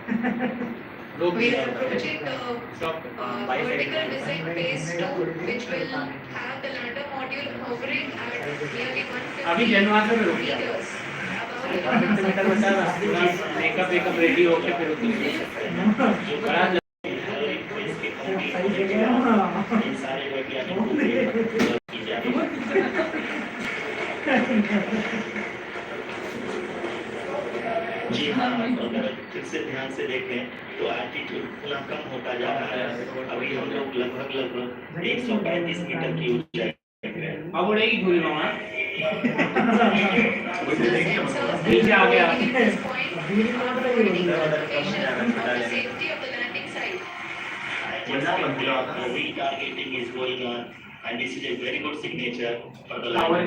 We are approaching the vertical design phase 2, which will have the lander module hovering at nearly 150 meters above the makeup ready होके फिर जी हाँ, अगर फिर से ध्यान से देखें तो एल्टीट्यूड थोड़ा कम होता जा रहा है। अभी हम लोग लगभग 135 मीटर की ऊंचाई पे हैं। अब उड़ेगी धूल मामा नीचे आ गया Retargeting is going on and this is a very good signature for the lander.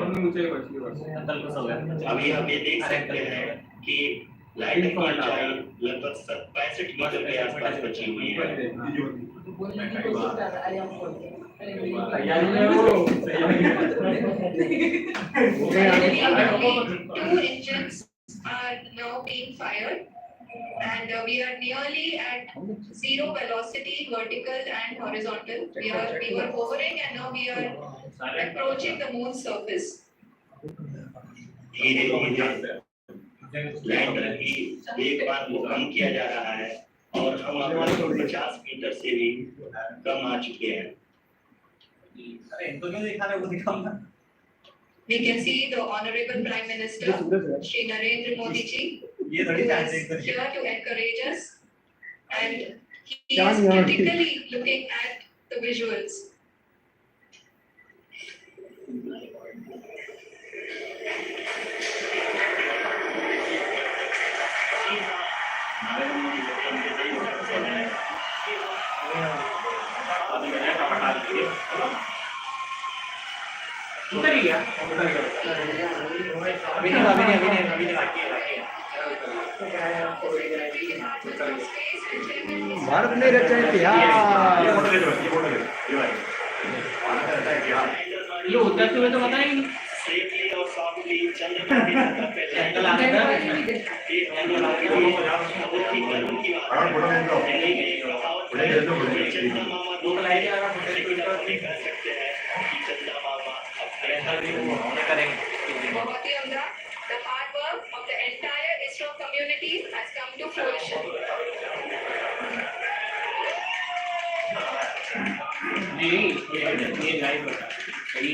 अभी आप ये देख सकते हैं कि लाइट की ऊंचाई लगभग 65 मीटर के आसपास बची हुई है। Two engines are now being fired, and we are nearly at zero velocity, vertical and horizontal. We were hovering, and now we are approaching the moon's surface. Lander की एक बार को कम किया जा रहा है और हम अब 50 मीटर से भी कम आ चुके हैं। We can see the Honorable Prime Minister, Shri Narendra Modi ji, who is here to encourage us, and he is critically looking at the visuals. उतर गया अभी नहीं भारत में रचा इतिहास। ये उतरते हुए तो पता ही नहीं सेफली और सॉफ्टली चंद्रमा पे lander The hard work of the entire ISRO community has come to fruition. ये लाइव होता है सही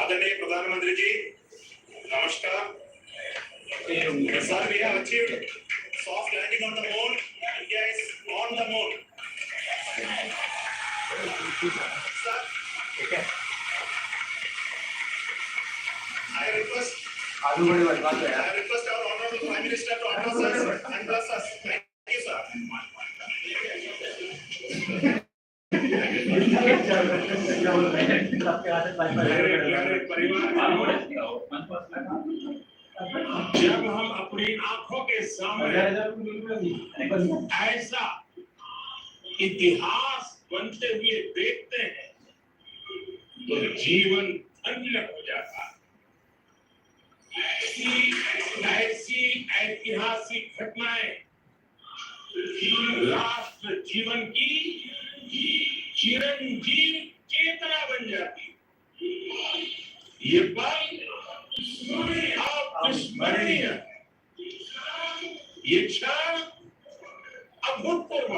आदरणीय प्रधानमंत्री जी नमस्कार sir we have achieved soft landing on the moon. India is on the moon. Sir, I request our honorable Prime Minister to address us and bless us. Thank you, sir. जब हम अपनी आंखों के सामने ऐसा इतिहास बनते हुए देखते हैं तो जीवन धन्य हो जाता है। ऐसी ऐतिहासिक घटनाएं राष्ट्र जीवन की चिरंजीव चेतना बन जाती। ये पल अविस्मरणीय, ये क्षण अभूतपूर्व,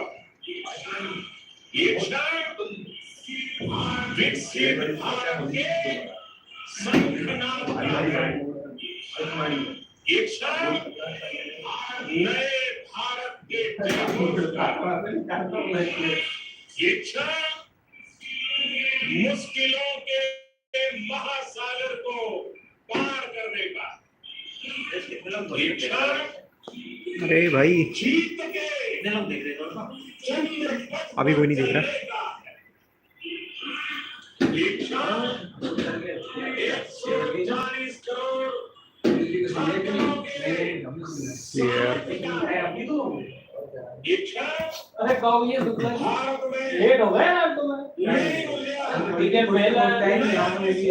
ये क्षण विकसित भारत के संघनाद का है। ये क्षण नए भारत के जयघोष का, ये क्षण मुश्किलों के महासागर को पार करने का, ये क्षण अरे भाई जीत के अभी कोई नहीं देख रहा। ये क्षण 140 करोड़ ये क्षण अरे कहो ये भारत में लेट हो गया यार तुम्हें नई ऊर्जा टिकट पहला